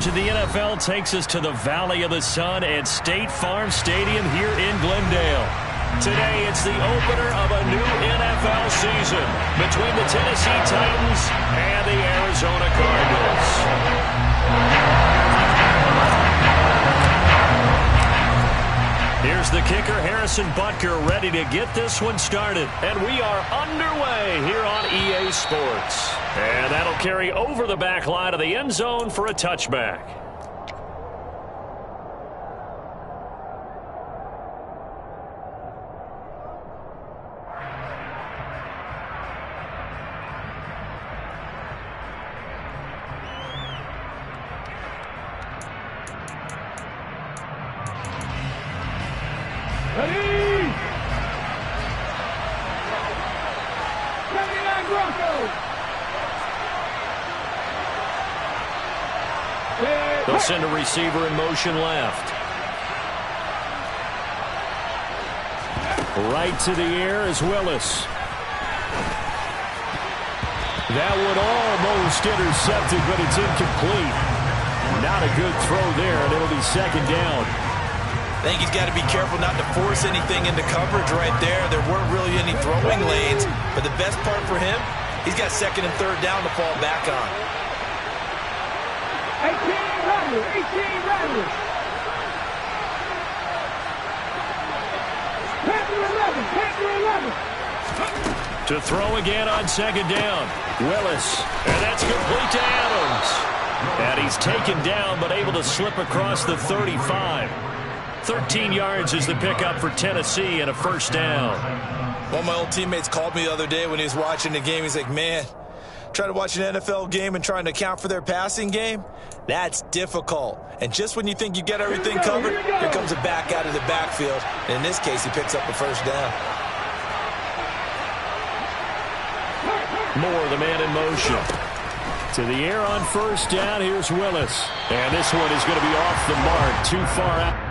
of the NFL takes us to the Valley of the Sun at State Farm Stadium here in Glendale. Today, it's the opener of a new NFL season between the Tennessee Titans and the Arizona Cardinals. Here's the kicker, Harrison Butker, ready to get this one started. And we are underway here on EA Sports. And that'll carry over the back line of the end zone for a touchback. They'll send a receiver in motion left. Right to the air is Willis. That one almost intercepted, but it's incomplete. Not a good throw there, and it'll be second down. I think he's got to be careful not to force anything into coverage right there. There weren't really any throwing lanes, but the best part for him, he's got second and third down to fall back on. 18 Rattlers. Panther 11. To throw again on second down. Willis. And that's complete to Adams. And he's taken down but able to slip across the 35. 13 yards is the pickup for Tennessee and a first down. One of my old teammates called me the other day when he was watching the game. He's like, man, trying to watch an NFL game and trying to account for their passing game, that's difficult. And just when you think you get everything covered, here comes a back out of the backfield. And in this case, he picks up a first down. Moore, the man in motion. To the air on first down, here's Willis. And this one is going to be off the mark, too far out.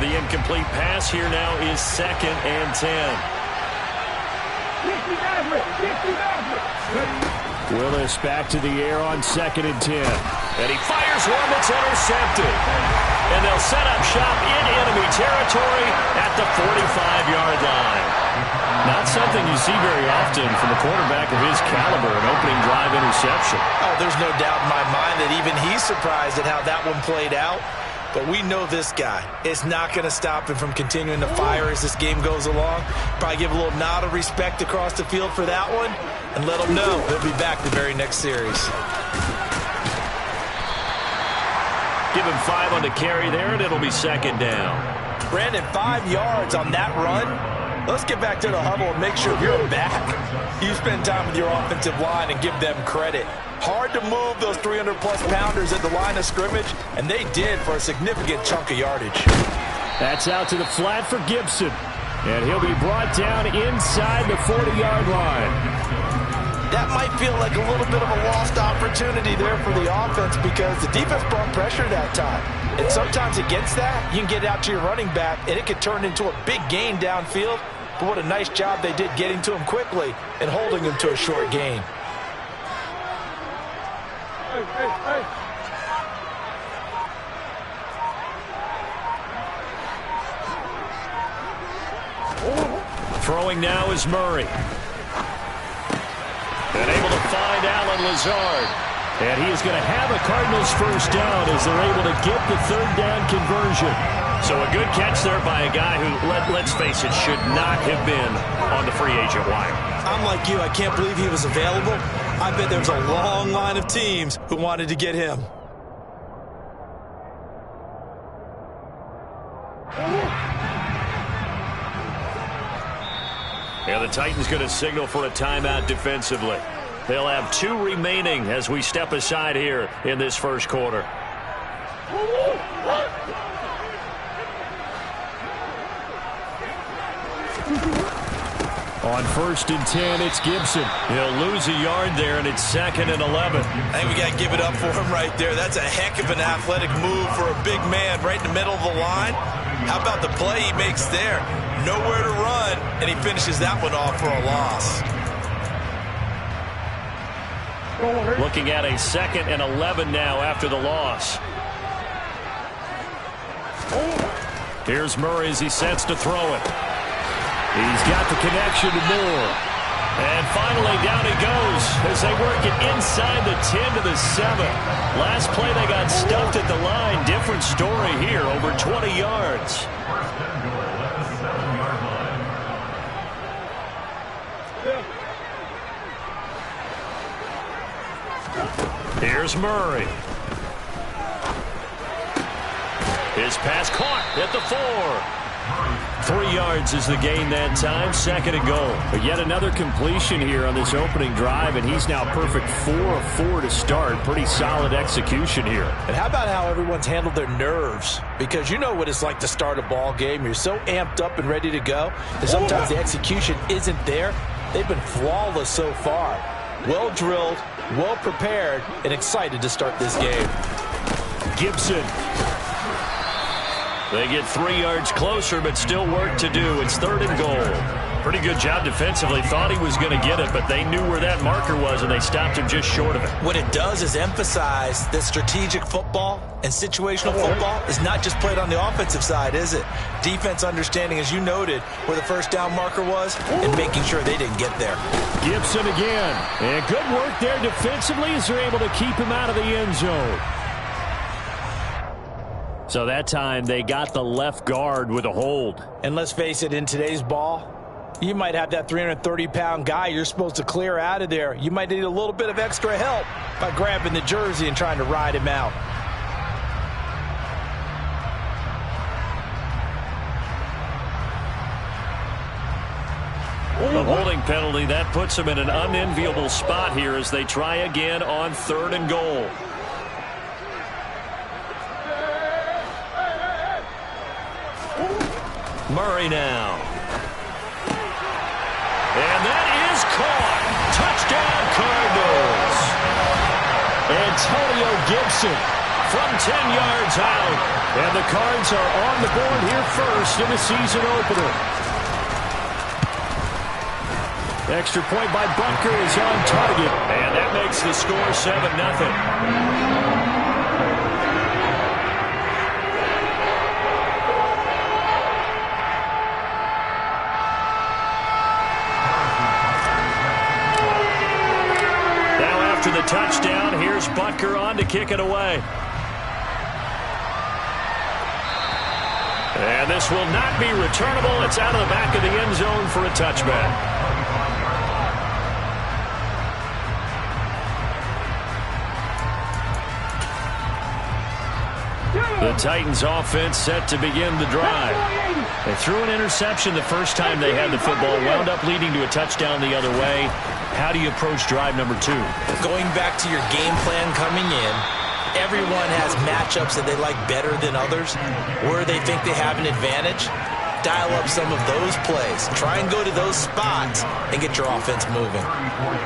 the incomplete pass. Here now is 2nd and 10. Willis back to the air on 2nd and 10. And he fires one that's intercepted. And they'll set up shop in enemy territory at the 45-yard line. Not something you see very often from a quarterback of his caliber, an opening drive interception. Oh, there's no doubt in my mind that even he's surprised at how that one played out. But we know this guy is not going to stop him from continuing to fire as this game goes along. Probably give a little nod of respect across the field for that one and let him know he'll be back the very next series. Give him 5 on the carry there, and it'll be 2nd down. Brandon, 5 yards on that run. Let's get back to the huddle and make sure you're back. You spend time with your offensive line and give them credit. Hard to move those 300-plus pounders at the line of scrimmage, and they did for a significant chunk of yardage. That's out to the flat for Gibson, and he'll be brought down inside the 40-yard line. That might feel like a little bit of a lost opportunity there for the offense because the defense brought pressure that time. And sometimes against that, you can get out to your running back, and it could turn into a big gain downfield. But what a nice job they did getting to him quickly and holding him to a short gain. Throwing now is Murray. And able to find Allen Lazard. And he is going to have a Cardinals first down as they're able to get the 3rd down conversion. So a good catch there by a guy who, let's face it, should not have been on the free agent wire. I'm like you. I can't believe he was available. I bet there was a long line of teams who wanted to get him. And the Titans going to signal for a timeout defensively. They'll have 2 remaining as we step aside here in this first quarter. On 1st and 10, it's Gibson. He'll lose a yard there, and it's 2nd and 11. I think we got to give it up for him right there. That's a heck of an athletic move for a big man right in the middle of the line. How about the play he makes there? Nowhere to run, and he finishes that one off for a loss. Looking at a 2nd and 11 now after the loss. Here's Murray as he sets to throw it. He's got the connection to Moore. And finally down he goes as they work it inside the 10 to the 7. Last play they got stuffed at the line. Different story here, over 20 yards. Here's Murray. His pass caught at the 4. 3 yards is the gain that time, 2nd and goal. But yet another completion here on this opening drive, and he's now perfect 4 of 4 to start. Pretty solid execution here. And how about how everyone's handled their nerves? Because you know what it's like to start a ball game. You're so amped up and ready to go, and sometimes the execution isn't there. They've been flawless so far. Well drilled, well prepared, and excited to start this game. Gibson. They get 3 yards closer, but still work to do. It's 3rd and goal. Pretty good job defensively. Thought he was going to get it, but they knew where that marker was, and they stopped him just short of it. What it does is emphasize that strategic football and situational football is not just played on the offensive side, is it? Defense understanding, as you noted, where the first down marker was and making sure they didn't get there. Gibson again. And good work there defensively as they're able to keep him out of the end zone. So that time they got the left guard with a hold. And let's face it, in today's ball, you might have that 330-pound guy you're supposed to clear out of there. You might need a little bit of extra help by grabbing the jersey and trying to ride him out. The holding penalty, that puts them in an unenviable spot here as they try again on 3rd and goal. Murray now. And that is caught. Touchdown, Cardinals. Antonio Gibson from 10 yards out. And the Cards are on the board here first in the season opener. Extra point by Butker is on target. And that makes the score 7-0. The touchdown. Here's Butker on to kick it away. And this will not be returnable. It's out of the back of the end zone for a touchback. The Titans offense set to begin the drive. They threw an interception the first time they had the football, wound up leading to a touchdown the other way. How do you approach drive number 2? Going back to your game plan coming in, everyone has matchups that they like better than others, where they think they have an advantage. Dial up some of those plays. Try and go to those spots and get your offense moving.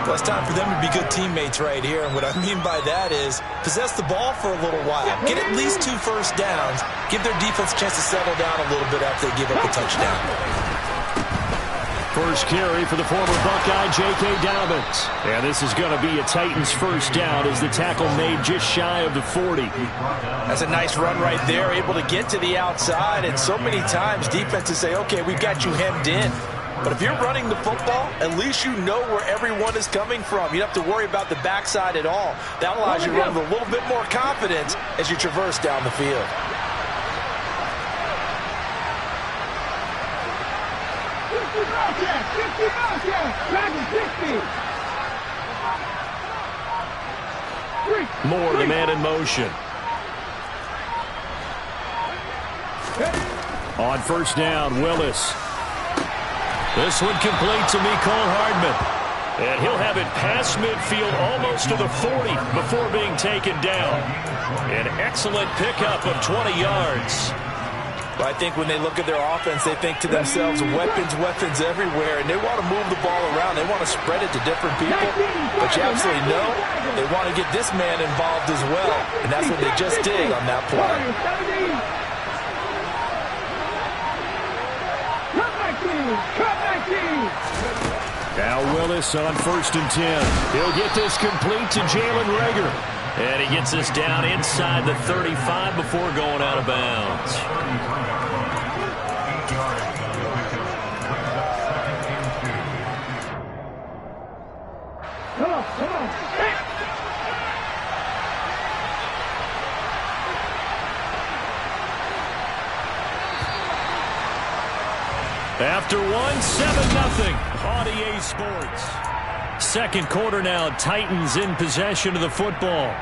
Well, it's time for them to be good teammates right here. And what I mean by that is possess the ball for a little while. Get at least 2 first downs. Give their defense a chance to settle down a little bit after they give up a touchdown. First carry for the former Buckeye, J.K. Dobbins. And this is going to be a Titans first down as the tackle made just shy of the 40. That's a nice run right there, able to get to the outside. And so many times defenses say, okay, we've got you hemmed in. But if you're running the football, at least you know where everyone is coming from. You don't have to worry about the backside at all. That allows you to run with a little bit more confidence as you traverse down the field. Moore, the man in motion. On first down, Willis. This one complete to Mecole Hardman. And he'll have it past midfield almost to the 40 before being taken down. An excellent pickup of 20 yards. Well, I think when they look at their offense, they think to themselves, weapons everywhere, and they want to move the ball around. They want to spread it to different people. But you absolutely know they want to get this man involved as well, and that's what they just did on that play. Now Willis on first and 10. He'll get this complete to Jalen Reagor. And he gets this down inside the 35 before going out of bounds. After 7-0 on EA Sports. Second quarter now, Titans in possession of the football.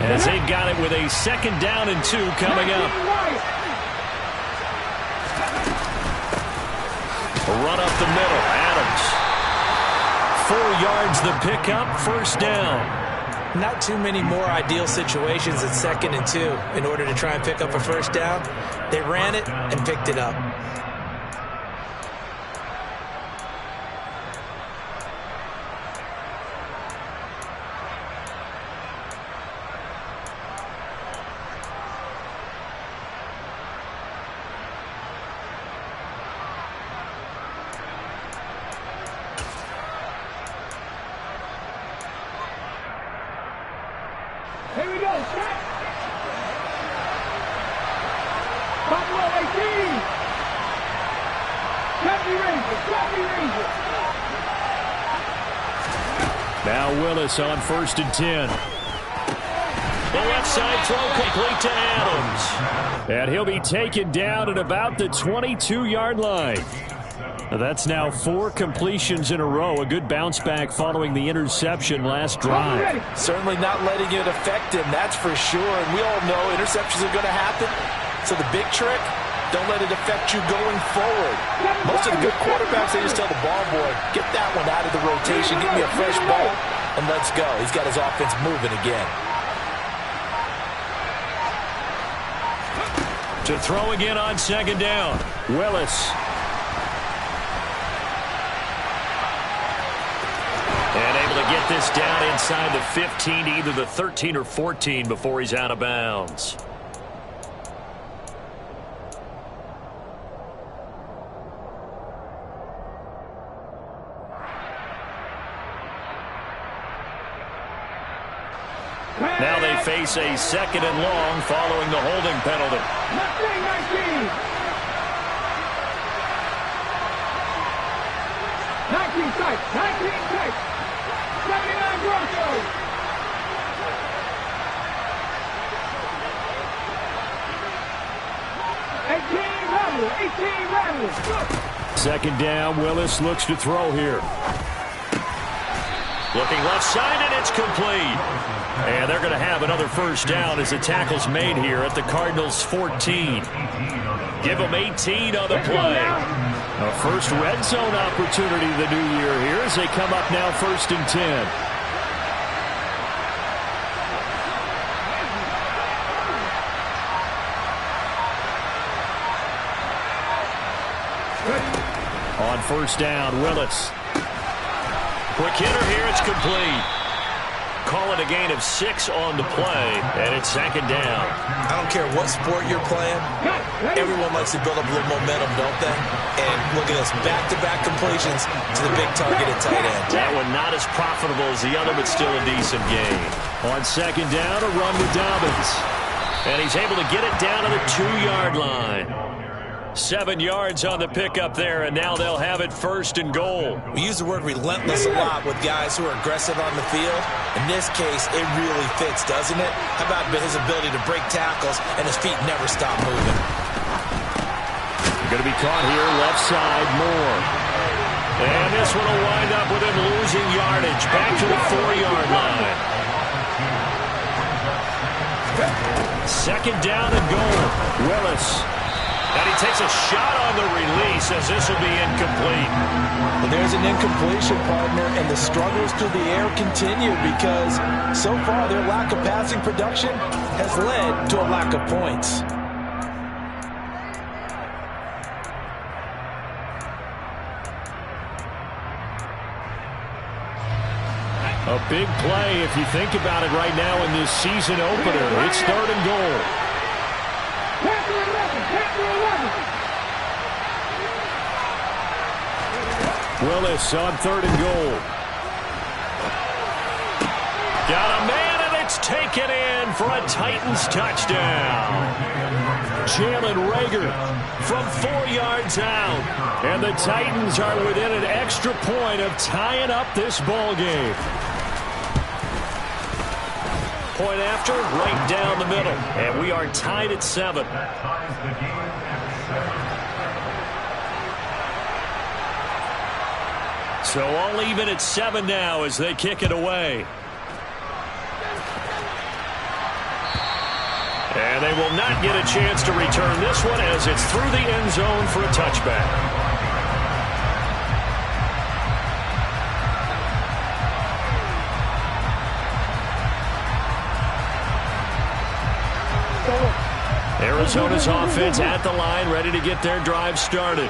As they've got it with a second down and 2 coming up. A run up the middle, Adams. 4 yards the pickup, first down. Not too many more ideal situations at second and 2 in order to try and pick up a first down. They ran it and picked it up. Here we go. Set. Buffalo 18. Copy Ranger. Now Willis on first and 10. The left side throw complete to Adams. And he'll be taken down at about the 22-yard line. That's now 4 completions in a row. A good bounce back following the interception last drive. Certainly not letting it affect him, that's for sure. And we all know interceptions are going to happen. So the big trick, don't let it affect you going forward. Most of the good quarterbacks, they just tell the ball boy, get that one out of the rotation, give me a fresh ball, and let's go. He's got his offense moving again. To throw again on second down, Willis. And able to to get this down inside the 15 to either the 13 or 14 before he's out of bounds. Now they face a second and long following the holding penalty. 19 strikes, 19 strikes, 79 Broncos. Second down, Willis looks to throw here. Looking left side, and it's complete. And they're going to have another first down as the tackle's made here at the Cardinals' 14. Give them 18 on the play. A first red zone opportunity the new year here as they come up now 1st and 10. On first down, Willis. Quick hitter here, it's complete. Call it a gain of 6 on the play, and it's second down. I don't care what sport you're playing. Everyone likes to build up a little momentum, don't they? And look at this, back-to-back completions to the big targeted tight end. That one not as profitable as the other, but still a decent gain. On second down, a run with Dobbins. And he's able to get it down to the 2-yard line. 7 yards on the pickup there, and now they'll have it 1st and goal. We use the word relentless a lot with guys who are aggressive on the field. In this case, it really fits, doesn't it? How about his ability to break tackles and his feet never stop moving? Going to be caught here, left side, Moore. And this one will wind up with him losing yardage back to the 4-yard line. Second down and goal. Willis. And he takes a shot on the release as this will be incomplete. Well, there's an incompletion, partner, and the struggles through the air continue because so far their lack of passing production has led to a lack of points. A big play if you think about it right now in this season opener. It's 3rd and goal. Willis on 3rd and goal. Got a man, and it's taken in for a Titans touchdown. Jalen Reagor from 4 yards out. And the Titans are within an extra point of tying up this ball game. Point after, right down the middle. And we are tied at 7. So all even at 7 now as they kick it away. And they will not get a chance to return this one as it's through the end zone for a touchback. Arizona's offense at the line, ready to get their drive started.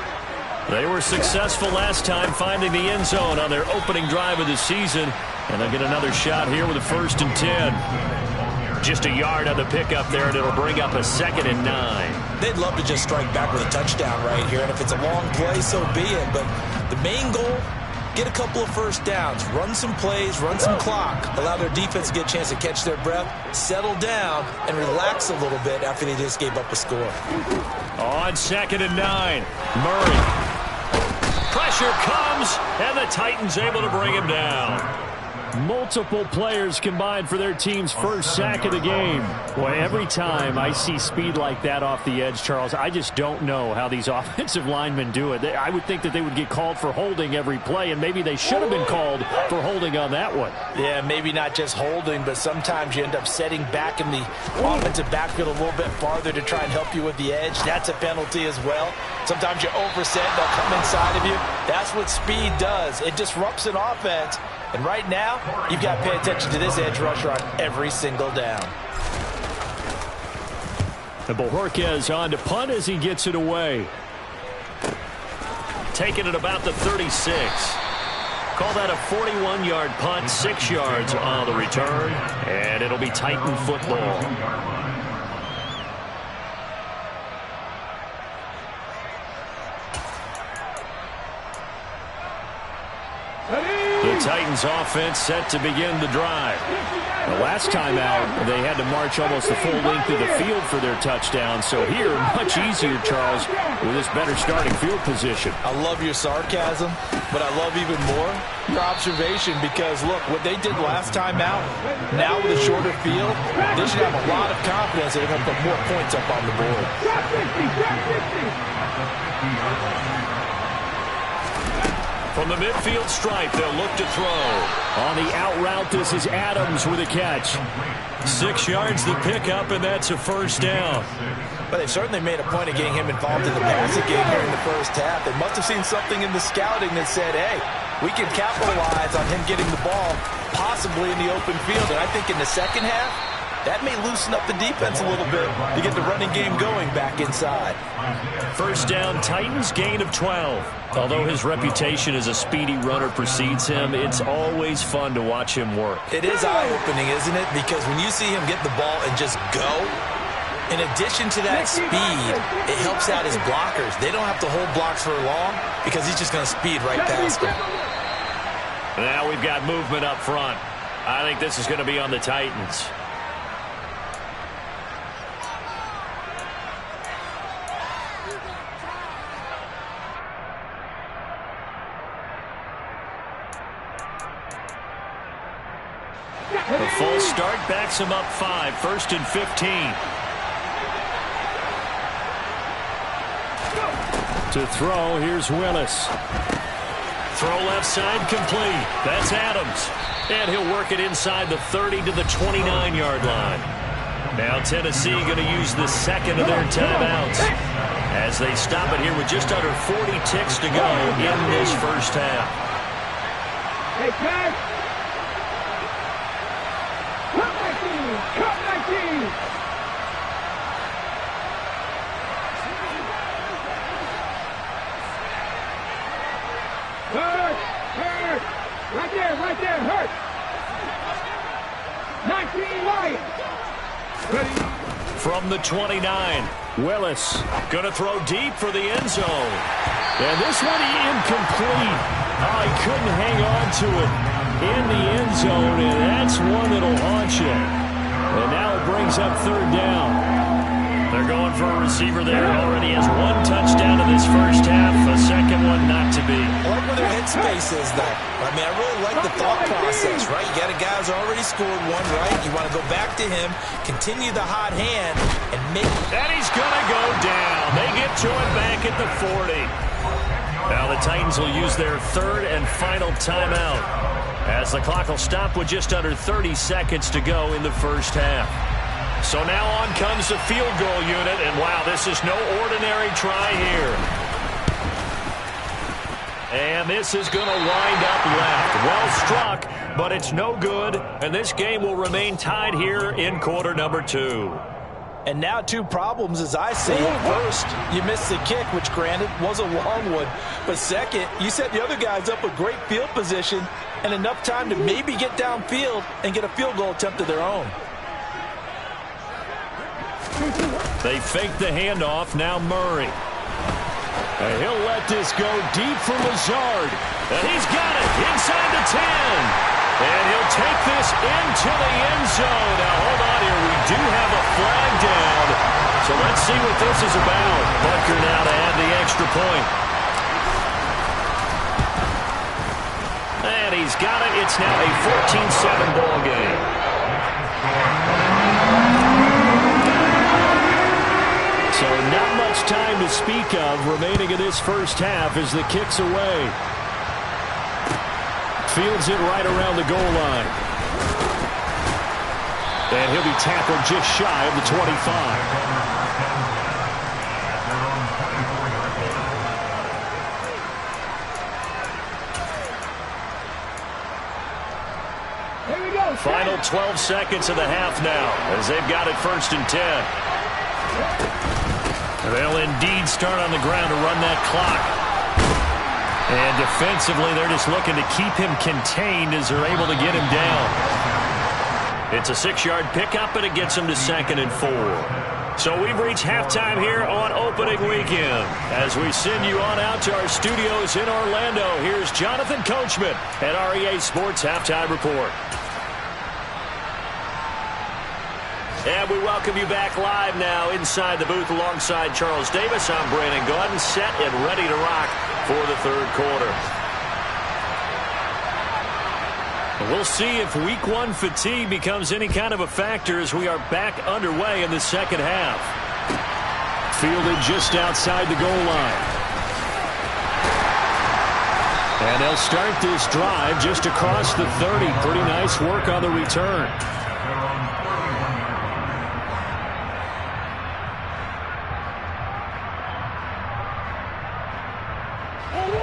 They were successful last time finding the end zone on their opening drive of the season, and they'll get another shot here with a 1st and 10. Just a yard on the pickup there, and it'll bring up a 2nd and 9. They'd love to just strike back with a touchdown right here, and if it's a long play, so be it. But the main goal, get a couple of first downs, run some plays, run some clock, allow their defense to get a chance to catch their breath, settle down, and relax a little bit after they just gave up a score. On 2nd and 9, Murray. Pressure comes, and the Titans able to bring him down. Multiple players combined for their team's first sack of the game. Boy, every time I see speed like that off the edge, Charles, I just don't know how these offensive linemen do it. I would think that they would get called for holding every play, and maybe they should have been called for holding on that one. Yeah, maybe not just holding, but sometimes you end up setting back in the offensive backfield a little bit farther to try and help you with the edge. That's a penalty as well. Sometimes you overset, they'll come inside of you. That's what speed does. It disrupts an offense. And right now, you've got to pay attention to this edge rusher on every single down. And Bojorquez on to punt as he gets it away. Taking it about the 36. Call that a 41-yard punt, 6 yards on the return, and it'll be Titan football. The Titans offense set to begin the drive. The last time out, they had to march almost the full length of the field for their touchdown. So here, much easier, Charles, with this better starting field position. I love your sarcasm, but I love even more your observation because, look, what they did last time out, now with a shorter field, they should have a lot of confidence that they're going to put more points up on the board. From the midfield stripe, they'll look to throw. On the out route, this is Adams with a catch. 6 yards the pickup, and that's a first down. But they certainly made a point of getting him involved in the passing game here in the first half. They must have seen something in the scouting that said, hey, we can capitalize on him getting the ball, possibly in the open field. And I think in the second half, that may loosen up the defense a little bit to get the running game going back inside. First down, Titans, gain of 12. Although his reputation as a speedy runner precedes him, it's always fun to watch him work. It is eye-opening, isn't it? Because when you see him get the ball and just go, in addition to that speed, it helps out his blockers. They don't have to hold blocks for long because he's just going to speed right past them. Now we've got movement up front. I think this is going to be on the Titans. The full start backs him up 5, 1st and 15. To throw, here's Willis. Throw left side complete. That's Adams. And he'll work it inside the 30 to the 29-yard line. Now Tennessee going to use the second of their timeouts as they stop it here with just under 40 ticks to go in this first half. Hey, guys. Cut 19. Hurt. Right there, hurt. 19 Lions. Ready. From the 29, Willis going to throw deep for the end zone. And this one incomplete. Oh, he couldn't hang on to it in the end zone, and that's one that'll haunt you. And now it brings up third down. They're going for a receiver there. Already has 1 touchdown in this first half. A second one not to be. I like where their headspace is, though. I mean, I really like the thought process, right? You got a guy who's already scored one, right? You want to go back to him, continue the hot hand, and make... And he's going to go down. They get to it back at the 40. Now the Titans will use their third and final timeout as the clock will stop with just under 30 seconds to go in the first half. So now on comes the field goal unit, and wow, this is no ordinary try here. And this is going to wind up left. Well struck, but it's no good, and this game will remain tied here in quarter number 2. And now 2 problems as I see it. First, you missed the kick, which granted was a long one. But second, you set the other guys up with great field position and enough time to maybe get downfield and get a field goal attempt of their own. They fake the handoff. Now Murray. And he'll let this go deep for Lazard. And he's got it inside the 10. And he'll take this into the end zone. Now, hold on here. We do have a flag down. So let's see what this is about. Butker now to add the extra point. And he's got it. It's now a 14-7 ball game. So not much time to speak of remaining in this first half as the kick's away. Fields it right around the goal line. And he'll be tackled just shy of the 25. Here we go. Final 12 seconds of the half now as they've got it 1st and 10. They'll indeed start on the ground to run that clock. And defensively, they're just looking to keep him contained as they're able to get him down. It's a 6-yard pickup, and it gets him to 2nd and 4. So we've reached halftime here on opening weekend. As we send you on out to our studios in Orlando, here's Jonathan Coachman at REA Sports Halftime Report. And we welcome you back live now inside the booth alongside Charles Davis. I'm Brandon Gaudin, set and ready to rock for the third quarter. And we'll see if week 1 fatigue becomes any kind of a factor as we are back underway in the second half. Fielded just outside the goal line. And they'll start this drive just across the 30. Pretty nice work on the return.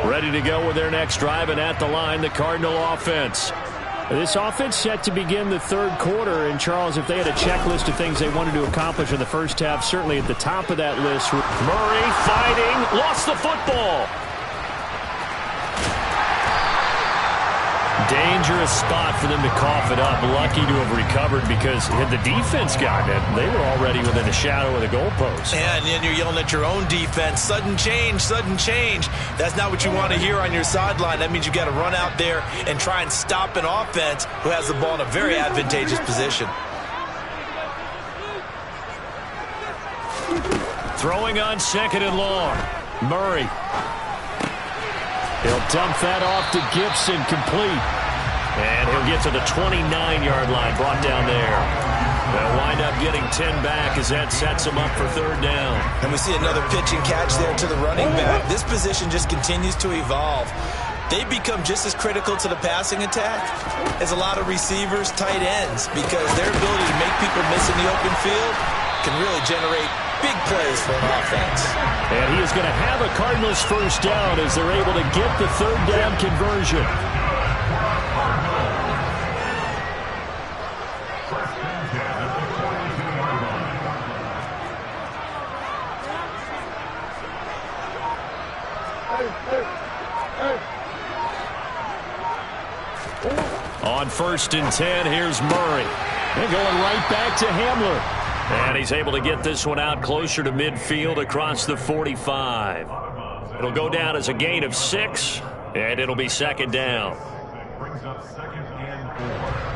Ready to go with their next drive, and at the line, the Cardinal offense. This offense set to begin the third quarter, and Charles, if they had a checklist of things they wanted to accomplish in the first half, certainly at the top of that list. Murray fighting, lost the football. Dangerous spot for them to cough it up. Lucky to have recovered because had the defense gotten it, they were already within the shadow of the goalpost. Yeah, and then you're yelling at your own defense. Sudden change, sudden change. That's not what you want to hear on your sideline. That means you got to run out there and try and stop an offense who has the ball in a very advantageous position. Throwing on 2nd and long. Murray. He'll dump that off to Gibson, complete. And he'll get to the 29-yard line, brought down there. They'll wind up getting 10 back as that sets him up for third down. And we see another pitch and catch there to the running back. This position just continues to evolve. They become just as critical to the passing attack as a lot of receivers, tight ends, because their ability to make people miss in the open field can really generate big plays for an offense. And he is going to have a Cardinals first down as they're able to get the third down conversion. On 1st and 10, here's Murray. They're going right back to Hamler. And he's able to get this one out closer to midfield across the 45. It'll go down as a gain of 6, and it'll be 2nd down. Brings up 2nd and 4.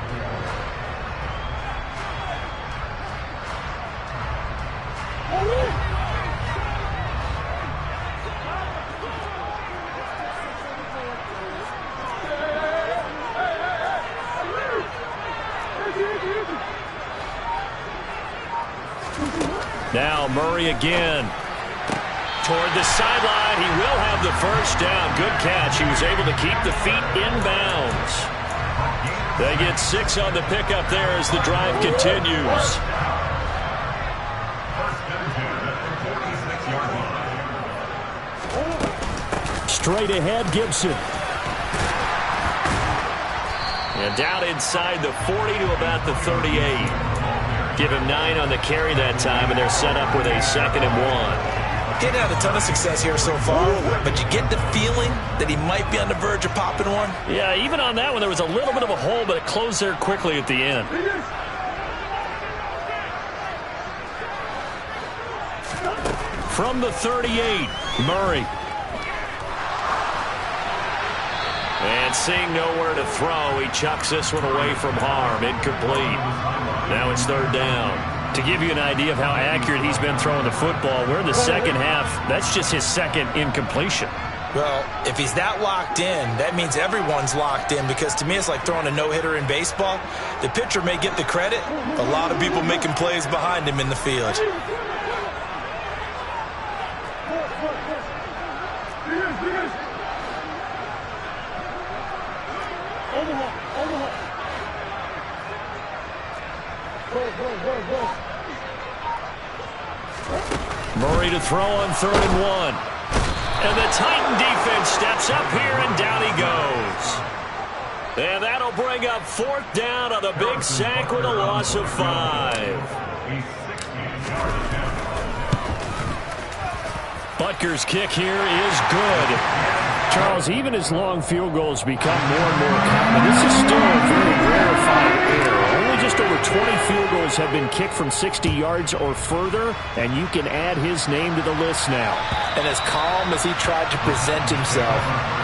Now Murray again. Toward the sideline, he will have the first down. Good catch. He was able to keep the feet in bounds. They get 6 on the pickup there as the drive continues. Straight ahead, Gibson. And down inside the 40 to about the 38. Give him 9 on the carry that time, and they're set up with a 2nd and 1. Didn't have a ton of success here so far, but you get the feeling that he might be on the verge of popping one. Yeah, even on that one, there was a little bit of a hole, but it closed there quickly at the end. From the 38, Murray. And seeing nowhere to throw, he chucks this one away from harm. Incomplete. Now it's 3rd down. To give you an idea of how accurate he's been throwing the football, we're in the second half. That's just his 2nd incompletion. Well, if he's that locked in, that means everyone's locked in, because to me it's like throwing a no-hitter in baseball. The pitcher may get the credit, a lot of people making plays behind him in the field. Murray to throw on 3rd and 1. And the Titan defense steps up here, and down he goes. And that'll bring up 4th down on the big sack with a loss of 5. Butker's kick here is good. Charles, even as long field goals become more and more common, this is still a very rarefied air. Only just over 20 field goals have been kicked from 60 yards or further, and you can add his name to the list now. And as calm as he tried to present himself,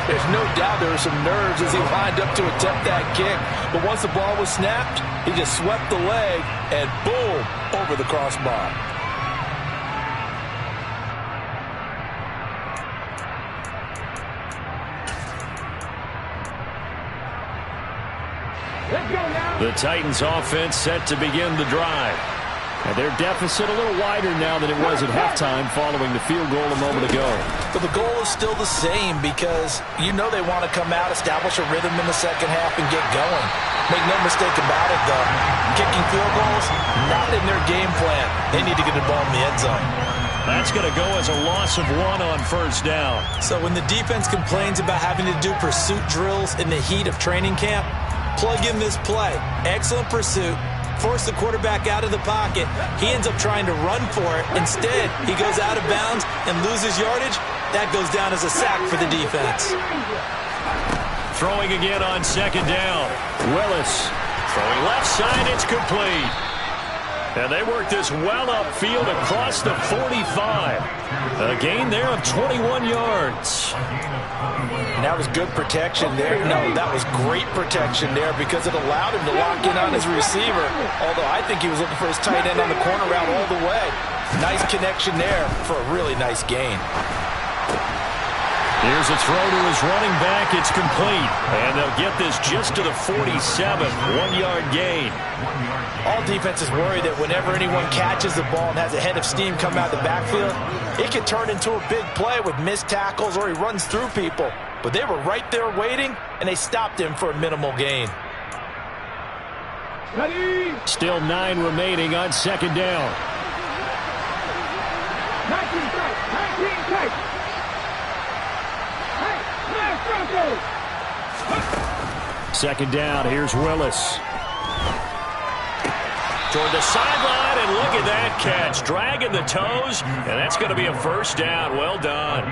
there's no doubt there were some nerves as he lined up to attempt that kick. But once the ball was snapped, he just swept the leg and boom, over the crossbar. The Titans offense set to begin the drive. And their deficit a little wider now than it was at halftime following the field goal a moment ago. But the goal is still the same because you know they want to come out, establish a rhythm in the second half, and get going. Make no mistake about it, though. Kicking field goals, not in their game plan. They need to get the ball in the end zone. That's going to go as a loss of 1 on first down. So when the defense complains about having to do pursuit drills in the heat of training camp, plug in this play. Excellent pursuit. Force the quarterback out of the pocket. He ends up trying to run for it. Instead, he goes out of bounds and loses yardage. That goes down as a sack for the defense. Throwing again on second down. Willis throwing left side. It's complete. And they work this well upfield across the 45. A gain there of 21 yards. And that was good protection there. No, that was great protection there because it allowed him to lock in on his receiver. Although I think he was looking for his tight end on the corner route all the way. Nice connection there for a really nice gain. Here's a throw to his running back. It's complete. And they'll get this just to the 47. 1-yard gain. All defenses worry that whenever anyone catches the ball and has a head of steam come out of the backfield, it can turn into a big play with missed tackles or he runs through people. But they were right there waiting, and they stopped him for a minimal gain. Still 9 remaining on second down. 19 tight. Second down, here's Willis. Toward the sideline, and look at that catch. Dragging the toes, and that's going to be a first down. Well done.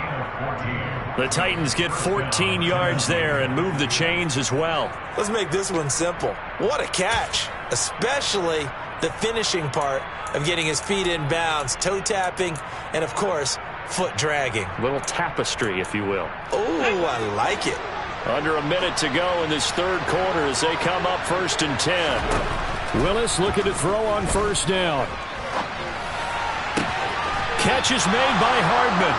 The Titans get 14 yards there and move the chains as well. Let's make this one simple. What a catch, especially the finishing part of getting his feet in bounds, toe tapping, and, of course, foot dragging. A little tapestry, if you will. Oh, I like it. Under a minute to go in this third quarter as they come up 1st and 10. Willis looking to throw on first down. Catch is made by Hardman.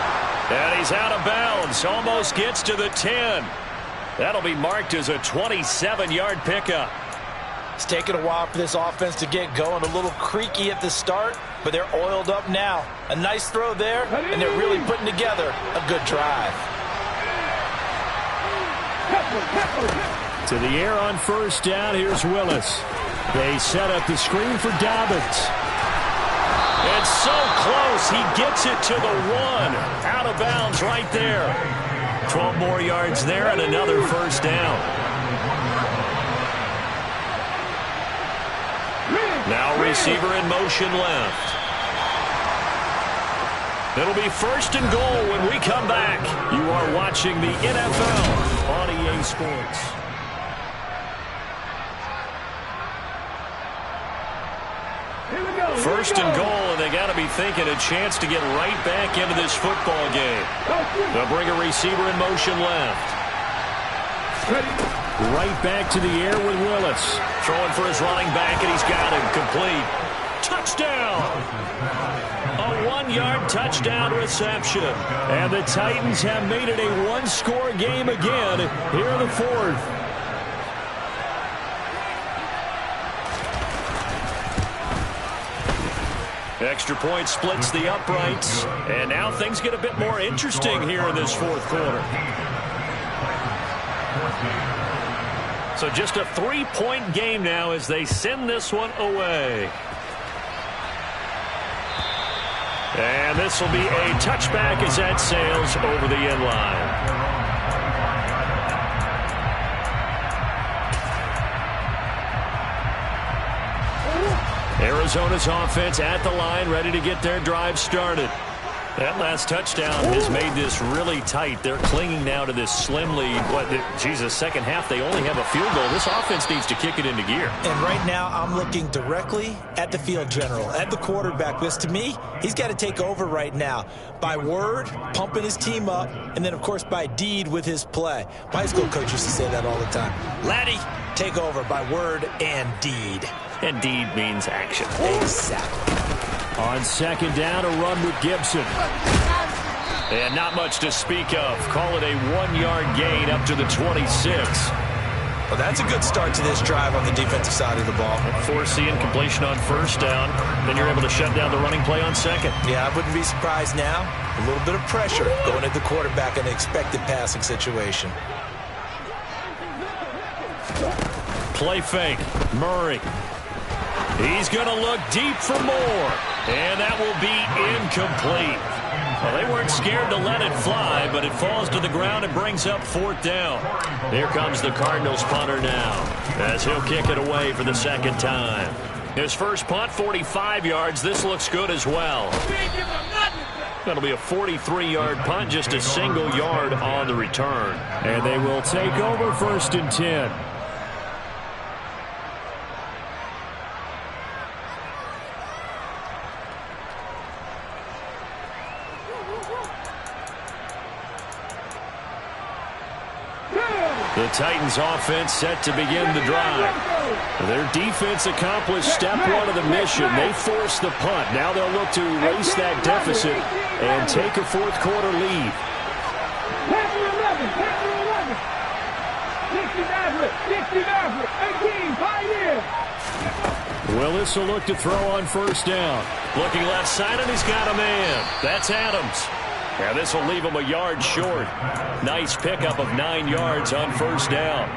And he's out of bounds. Almost gets to the 10. That'll be marked as a 27-yard pickup. It's taken a while for this offense to get going. A little creaky at the start, but they're oiled up now. A nice throw there, and they're really putting together a good drive. To the air on first down, here's Willis. They set up the screen for Dobbins. It's so close, he gets it to the 1. Out of bounds right there. 12 more yards there and another first down. Now receiver in motion left. It'll be 1st and goal when we come back. You are watching the NFL on EA Sports. First and goal, and they got to be thinking a chance to get right back into this football game. They'll bring a receiver in motion left. Right back to the air with Willis. Throwing for his running back, and he's got him complete. Touchdown! A 1-yard touchdown reception. And the Titans have made it a one-score game again here in the 4th. Extra point splits the uprights. And now things get a bit more interesting here in this 4th quarter. So just a 3-point game now as they send this one away. And this will be a touchback as that sails over the end line. Arizona's offense at the line, ready to get their drive started. That last touchdown has made this really tight. They're clinging now to this slim lead. Second half, they only have a field goal. This offense needs to kick it into gear. And right now, I'm looking directly at the field general, at the quarterback. Because to me, he's got to take over right now. By word, pumping his team up, and then, of course, by deed with his play. My high school coach used to say that all the time. Laddie, take over by word and deed. And deed means action. Exactly. On second down, a run with Gibson. And not much to speak of. Call it a 1-yard gain up to the 26. Well, that's a good start to this drive on the defensive side of the ball. Forcing completion on first down. Then you're able to shut down the running play on second. Yeah, I wouldn't be surprised now. A little bit of pressure going at the quarterback in an expected passing situation. Play fake. Murray. He's going to look deep for more. And that will be incomplete. Well, they weren't scared to let it fly, but it falls to the ground and brings up fourth down. Here comes the Cardinals punter now, as he'll kick it away for the second time. His first punt, 45 yards. This looks good as well. That'll be a 43-yard punt, just a single yard on the return. And they will take over first and 10. The Titans offense set to begin the drive. Their defense accomplished step one of the mission. They forced the punt. Now they'll look to erase that deficit and take a fourth quarter lead. Willis will look to throw on first down. Looking left side, and he's got a man. That's Adams. Now this will leave him a yard short. Nice pickup of 9 yards on first down.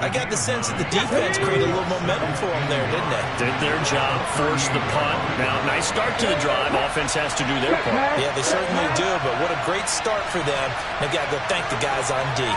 I got the sense that the defense created a little momentum for them there, didn't they? Did their job, forced the punt. Now, nice start to the drive. Offense has to do their part. Yeah, they certainly do, but what a great start for them. They got to go thank the guys on D.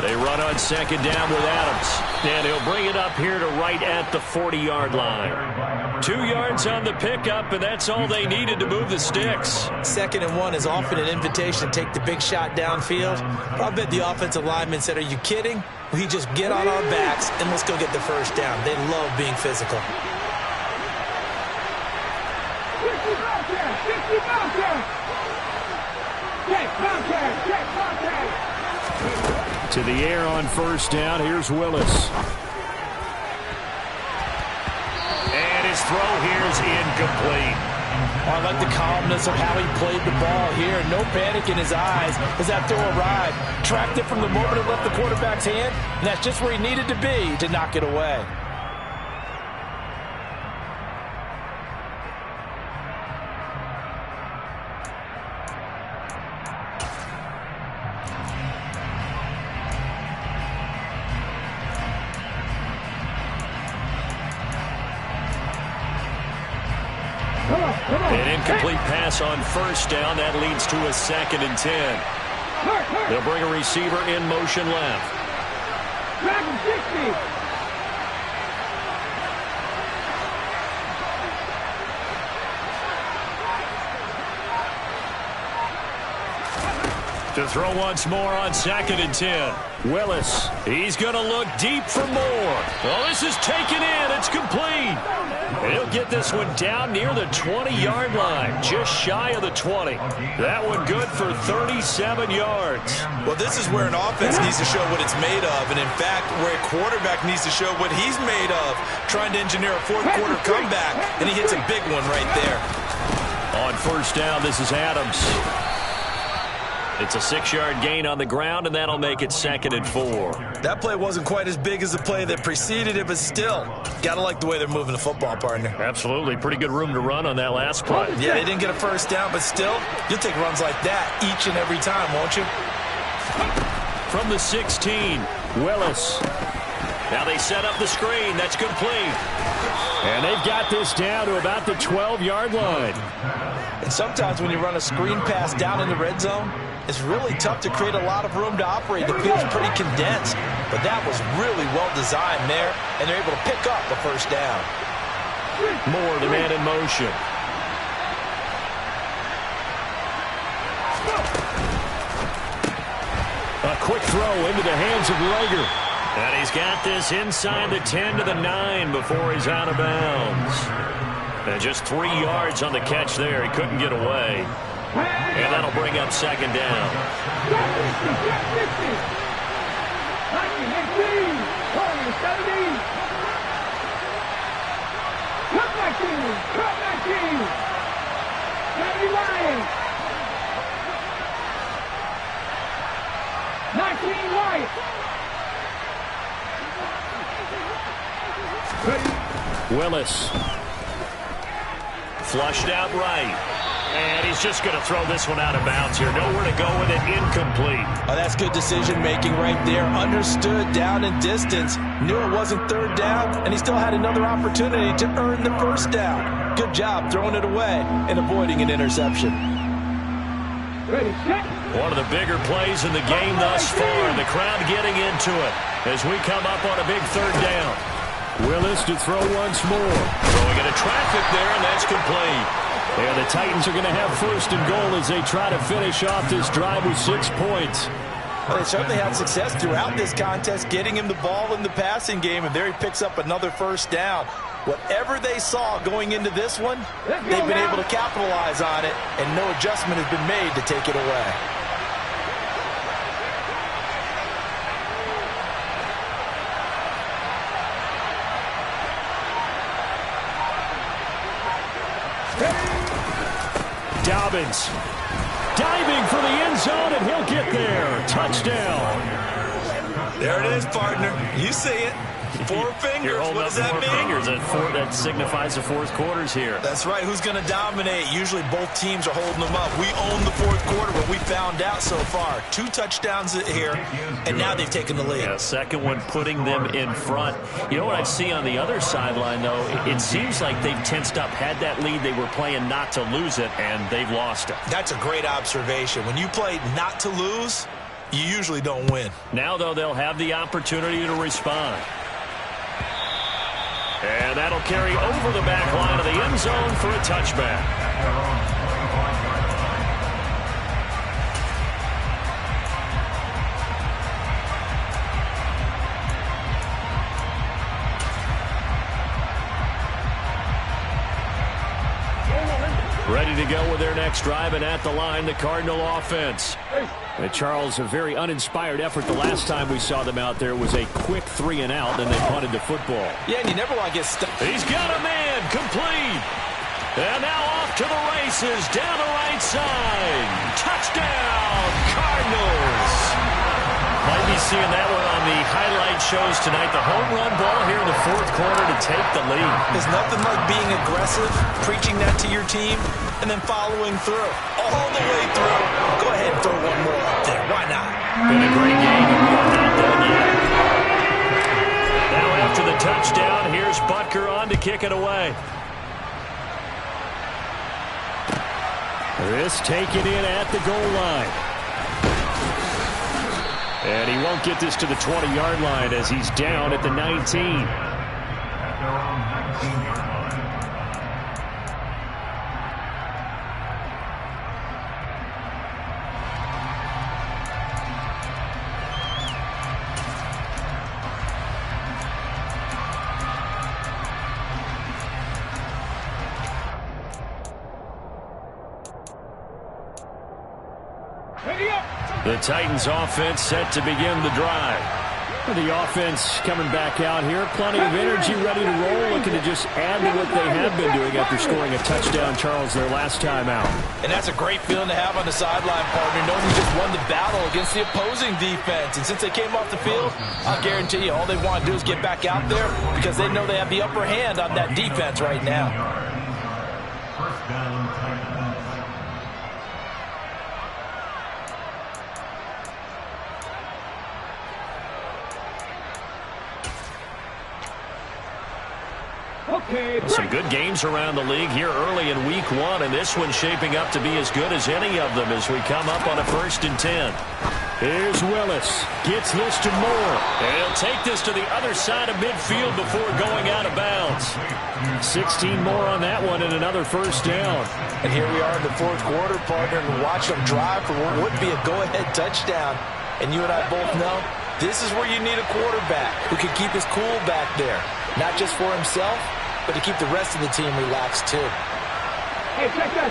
They run on second down with Adams. And he'll bring it up here to right at the 40-yard line. 2 yards on the pickup, and that's all they needed to move the sticks. 2nd and 1 is often an invitation to take the big shot downfield. I bet the offensive lineman said, are you kidding? We just get on our backs and let's go get the first down. They love being physical. To the air on first down. Here's Willis. And his throw here is incomplete. I like the calmness of how he played the ball here. No panic in his eyes as that throw arrived. Tracked it from the moment it left the quarterback's hand, and that's just where he needed to be to knock it away. An incomplete pass on first down. That leads to a 2nd and 10. They'll bring a receiver in motion left. To throw once more on 2nd and 10. Willis, he's going to look deep for more. Well, this is taken in. It's complete. And he'll get this one down near the 20-yard line, just shy of the 20. That one good for 37 yards. Well, this is where an offense needs to show what it's made of, and in fact, where a quarterback needs to show what he's made of, trying to engineer a fourth-quarter comeback, and he hits a big one right there. On first down, this is Adams. It's a 6-yard gain on the ground, and that'll make it 2nd and 4. That play wasn't quite as big as the play that preceded it, but still, gotta like the way they're moving the football, partner. Absolutely. Pretty good room to run on that last play. Yeah, they didn't get a first down, but still, you'll take runs like that each and every time, won't you? From the 16, Willis. Now they set up the screen. That's complete. And they've got this down to about the 12-yard line. And sometimes when you run a screen pass down in the red zone, it's really tough to create a lot of room to operate. The field's pretty condensed, but that was really well designed there, and they're able to pick up the first down. Moore, the man in motion. quick throw into the hands of Reagor. And he's got this inside the 10 to the 9 before he's out of bounds. And just 3 yards on the catch there. He couldn't get away. And that'll bring up second down. Willis. Flushed out right. And he's just going to throw this one out of bounds here. Nowhere to go with it. Incomplete. Oh, that's good decision-making right there. Understood down and distance. Knew it wasn't third down, and he still had another opportunity to earn the first down. Good job throwing it away and avoiding an interception. One of the bigger plays in the game thus far. The crowd getting into it as we come up on a big third down. Willis to throw once more. Throwing into traffic there, and that's complete. And the Titans are going to have first and goal as they try to finish off this drive with 6 points. Well, they certainly had success throughout this contest, getting him the ball in the passing game, and there he picks up another first down. Whatever they saw going into this one, they've been able to capitalize on it, and no adjustment has been made to take it away. Dobbins diving for the end zone, and he'll get there. Touchdown. There it is, partner. You see it. 4 fingers. What does that mean? Fingers. That signifies the fourth quarter's here. That's right. Who's going to dominate? Usually both teams are holding them up. We own the fourth quarter, but we found out so far. 2 touchdowns here, and now they've taken the lead. Yeah, second one putting them in front. You know what I see on the other sideline, though? It seems like they've tensed up. Had that lead, they were playing not to lose it, and they've lost it. That's a great observation. When you play not to lose, you usually don't win. Now, though, they'll have the opportunity to respond. And that'll carry over the back line of the end zone for a touchback. Ready to go with their next drive, and at the line, the Cardinal offense. And Charles, a very uninspired effort the last time we saw them out there was a quick 3 and out, then they punted the football. Yeah, and you never want to get stuck. He's got a man, complete. And now off to the races, down the right side. Touchdown, Cardinals. Might be seeing that one on the highlight shows tonight. The home run ball here in the fourth quarter to take the lead. There's nothing like being aggressive, preaching that to your team, and then following through. All the way through. Go ahead and throw one more up there. Why not? Been a great game, and we are not done yet. Now after the touchdown, here's Butker on to kick it away. This taken in at the goal line. And he won't get this to the 20-yard line as he's down at the 19. The Titans offense set to begin the drive. The offense coming back out here. Plenty of energy, ready to roll, looking to just add to what they have been doing after scoring a touchdown, Charles, their last time out. And that's a great feeling to have on the sideline, partner, knowing you just won the battle against the opposing defense. And since they came off the field, I'll guarantee you all they want to do is get back out there because they know they have the upper hand on that defense right now. First down, Titans. Some good games around the league here early in week 1, and this one's shaping up to be as good as any of them as we come up on a 1st and 10. Here's Willis. Gets this to Moore. And he'll take this to the other side of midfield before going out of bounds. 16 more on that one and another first down. And here we are in the fourth quarter, partner, and watch them drive for what would be a go-ahead touchdown. And you and I both know this is where you need a quarterback who can keep his cool back there. Not just for himself, but to keep the rest of the team relaxed too. Hey, check that.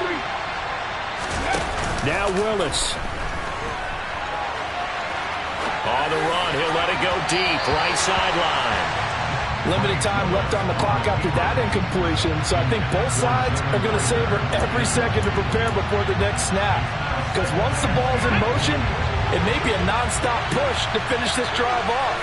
Three. Now Willis. On the run, he'll let it go deep, right sideline. Limited time left on the clock after that incompletion, so I think both sides are going to savor every second to prepare before the next snap. Because once the ball's in motion, it may be a non-stop push to finish this drive off.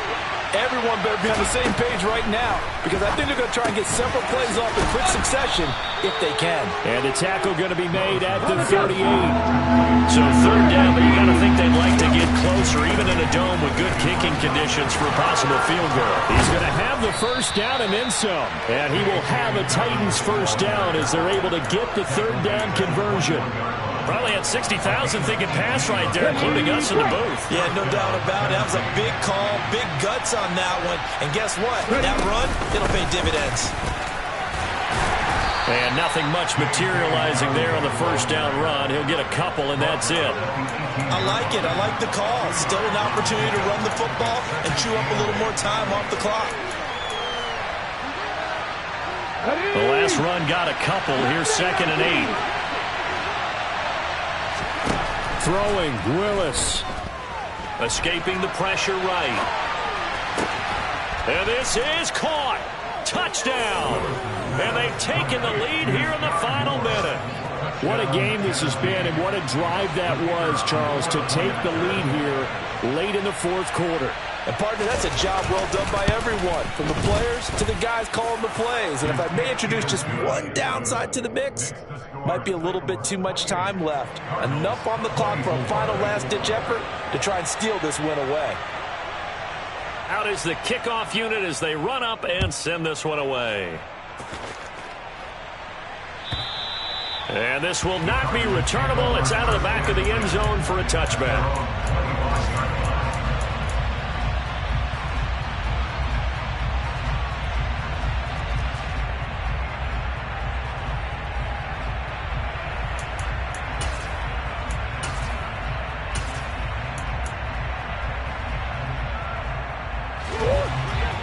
Everyone better be on the same page right now, because I think they're going to try and get several plays off in quick succession if they can. And the tackle going to be made at the 38. So third down, but you got to think they'd like to get closer, even in a dome with good kicking conditions for a possible field goal. He's going to have the first down and then some. And he will have a Titans first down as they're able to get the third down conversion. Probably had 60,000 thinking pass right there, including us in the booth. Yeah, no doubt about it. That was a big call, big guts on that one. And guess what? That run, it'll pay dividends. And nothing much materializing there on the first down run. He'll get a couple, and that's it. I like it. I like the call. Still an opportunity to run the football and chew up a little more time off the clock. The last run got a couple. Here's 2nd and 8. Throwing, Willis. Escaping the pressure right. And this is caught. Touchdown. And they've taken the lead here in the final minute. What a game this has been, and what a drive that was, Charles, to take the lead here late in the fourth quarter. And, partner, that's a job well done by everyone, from the players to the guys calling the plays. And if I may introduce just one downside to the mix, might be a little bit too much time left. Enough on the clock for a final last-ditch effort to try and steal this win away. Out is the kickoff unit as they run up and send this one away. And this will not be returnable. It's out of the back of the end zone for a touchback.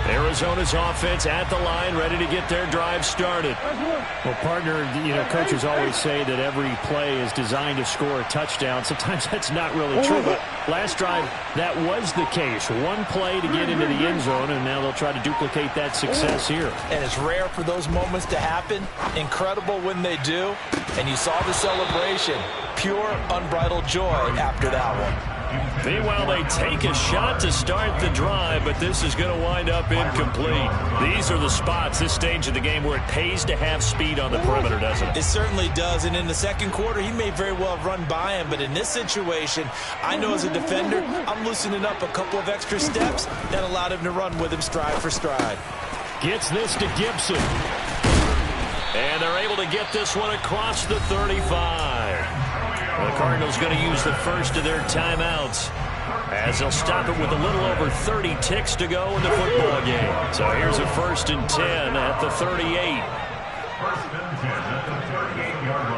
Arizona's offense at the line, ready to get their drive started. Well, partner, coaches always say that every play is designed to score a touchdown. Sometimes that's not really true, but last drive, that was the case. One play to get into the end zone, and now they'll try to duplicate that success here. And it's rare for those moments to happen. Incredible when they do. And you saw the celebration. Pure, unbridled joy after that one. Meanwhile, they take a shot to start the drive, but this is going to wind up incomplete. These are the spots, this stage of the game, where it pays to have speed on the perimeter, doesn't it? It certainly does, and in the second quarter, he may very well have run by him, but in this situation, I know as a defender, I'm loosening up a couple of extra steps that allowed him to run with him stride for stride. Gets this to Gibson. And they're able to get this one across the 35. The Cardinals going to use the first of their timeouts as they'll stop it with a little over 30 ticks to go in the football game. So here's a 1st and 10 at the 38. 1st and 10 at the 38-yard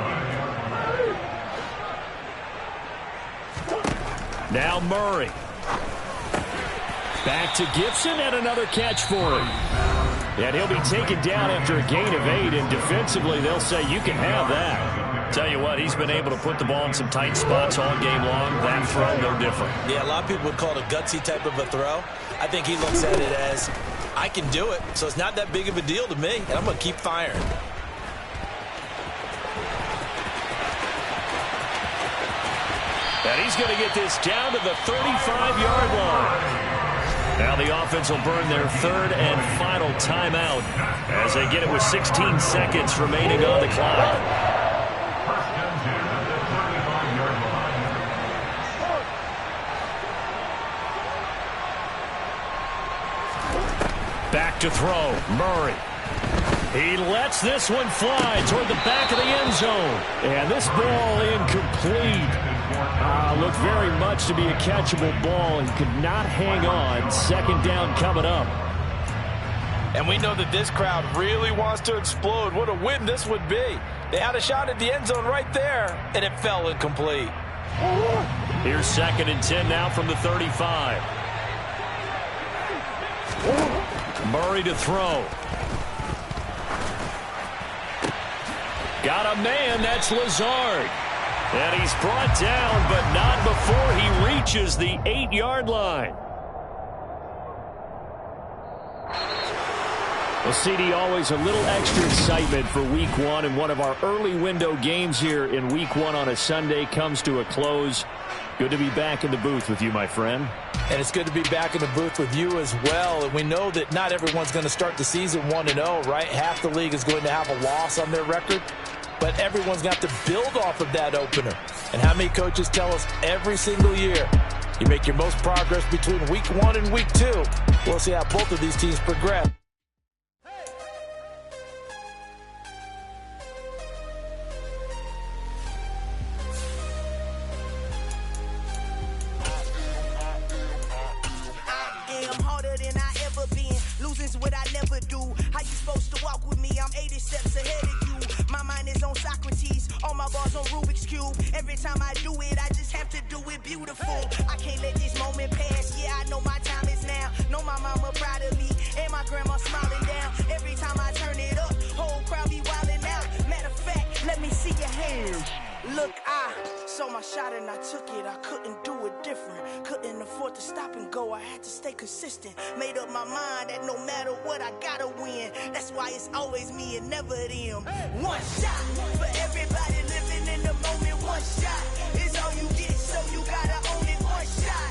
line. Now Murray. Back to Gibson and another catch for him. And he'll be taken down after a gain of 8, and defensively they'll say you can have that. Tell you what, he's been able to put the ball in some tight spots all game long. That throw, no different. Yeah, a lot of people would call it a gutsy type of a throw. I think he looks at it as, I can do it, so it's not that big of a deal to me, and I'm going to keep firing. And he's going to get this down to the 35-yard line. Now the offense will burn their 3rd and final timeout as they get it with 16 seconds remaining on the clock. Back to throw, Murray. He lets this one fly toward the back of the end zone. And this ball incomplete. Looked very much to be a catchable ball and could not hang on. 2nd down coming up. And we know that this crowd really wants to explode. What a win this would be. They had a shot at the end zone right there, and it fell incomplete. Here's 2nd and 10 now from the 35. Murray to throw. Got a man, that's Lazard. And he's brought down, but not before he reaches the 8-yard line. Well, CD, always a little extra excitement for Week 1, and one of our early window games here in Week 1 on a Sunday comes to a close. Good to be back in the booth with you, my friend. And it's good to be back in the booth with you as well. And we know that not everyone's going to start the season 1-0, right? Half the league is going to have a loss on their record. But everyone's got to build off of that opener. And how many coaches tell us every single year, you make your most progress between Week 1 and Week 2. We'll see how both of these teams progress. What I never do. How you supposed to walk with me? I'm 80 steps ahead of you. My mind is on Socrates, all my bars on Rubik's Cube. Every time I do it, I just have to do it beautiful. I can't let this moment pass. Yeah, I know my time is now. Know my mama proud of me, and my grandma smiling down. Every time I turn it up, whole crowd be wilding out. Matter of fact, let me see your hands. Look, I saw my shot and I took it. I couldn't do it different. Couldn't afford to stop and go. I had to stay consistent. Made up my mind that no matter what, I gotta win. That's why it's always me and never them. One shot for everybody living in the moment. One shot is all you get, so you gotta own it. One shot.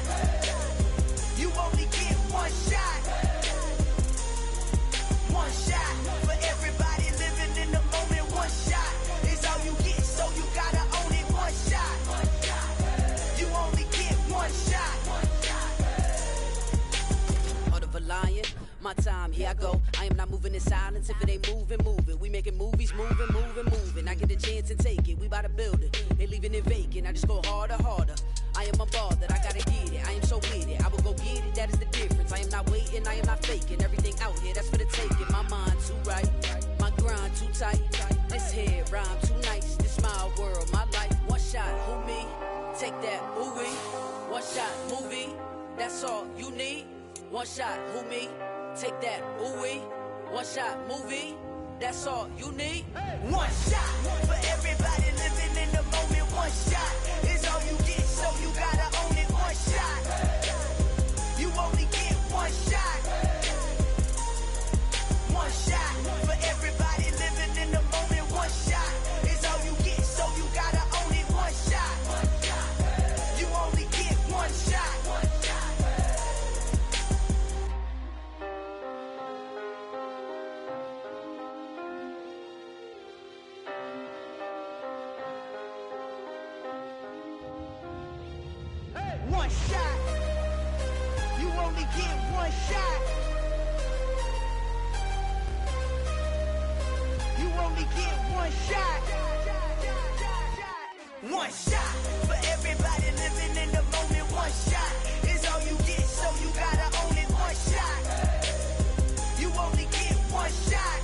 You only get one shot. One shot for everybody living in the moment. One shot is all you get, so you gotta own it. One shot. You only get one shot. Heart of a lion, my time, here I go. I am not moving in silence. If it ain't moving, moving. We making movies, moving, moving, moving. I get a chance and take it. We bout to build it. They leaving it vacant. I just go harder, harder. I am a ball that I gotta get it. I am so with it. I will go get it. That is the difference. I am not waiting. I am not faking. Everything out here, that's for the taking. My mind too right. My grind too tight. This head rhyme too nice. This my world, my life. One shot, who me? Take that, ooh wee. One shot, movie. That's all you need. One shot, who me? Take that, ooh wee. One shot, movie. That's all you need. One shot for everybody living in the moment. One shot is all you get, so you gotta own it. One shot. You only get one shot. One shot for everybody living in the moment. One shot is all you get, so you gotta own it. One shot. You only get one shot. One shot. You only get one shot. You only get one shot. One shot for everybody living in the moment. One shot is all you get, so you gotta own it. One shot. You only get one shot.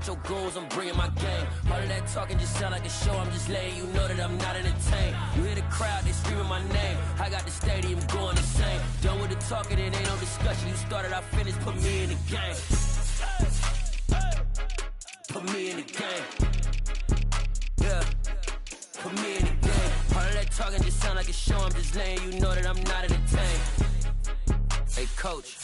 Your goals, I'm bringing my game. All of that talking just sound like a show. I'm just letting you know that I'm not entertained. You hear the crowd, they screaming my name. I got the stadium going insane. Done with the talking, it ain't no discussion. You started, I finished, put me in the game. Put me in the game. Yeah. Put me in the game. All of that talking just sound like a show. I'm just letting you know that I'm not entertained. Hey, coach.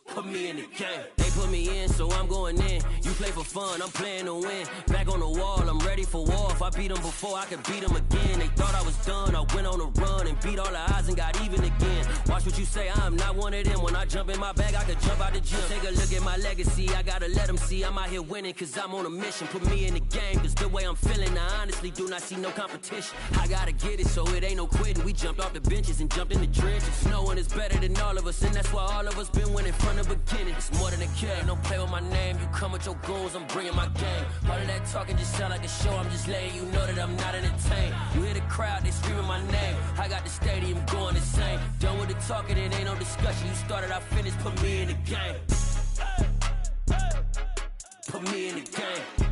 Put me in the game. They put me in, so I'm going in. You play for fun, I'm playing to win. Back on the wall, I'm ready for war. If I beat them before, I can beat them again. They thought I was done, I went on a run and beat all the odds and got even again. Watch what you say I'm not one of them. When I jump in my bag, I could jump out the gym. Take a look at my legacy, I gotta let them see I'm out here winning, cause I'm on a mission. Put me in the game, cause the way I'm feeling, I honestly do not see no competition. I gotta get it, so it ain't no quitting. We jumped off the benches and jumped in the trenches. No one is better than all of us, and that's why all of us been winning from the beginning. It's more than a game, don't play with my name. You come with your goons, I'm bringing my game. All of that talking just sound like a show, I'm just letting you know that I'm not entertained. You hear the crowd, they screaming my name. I got the stadium going insane. Done with the talking, it ain't no discussion. You started, I finished, put me in the game. Put me in the game.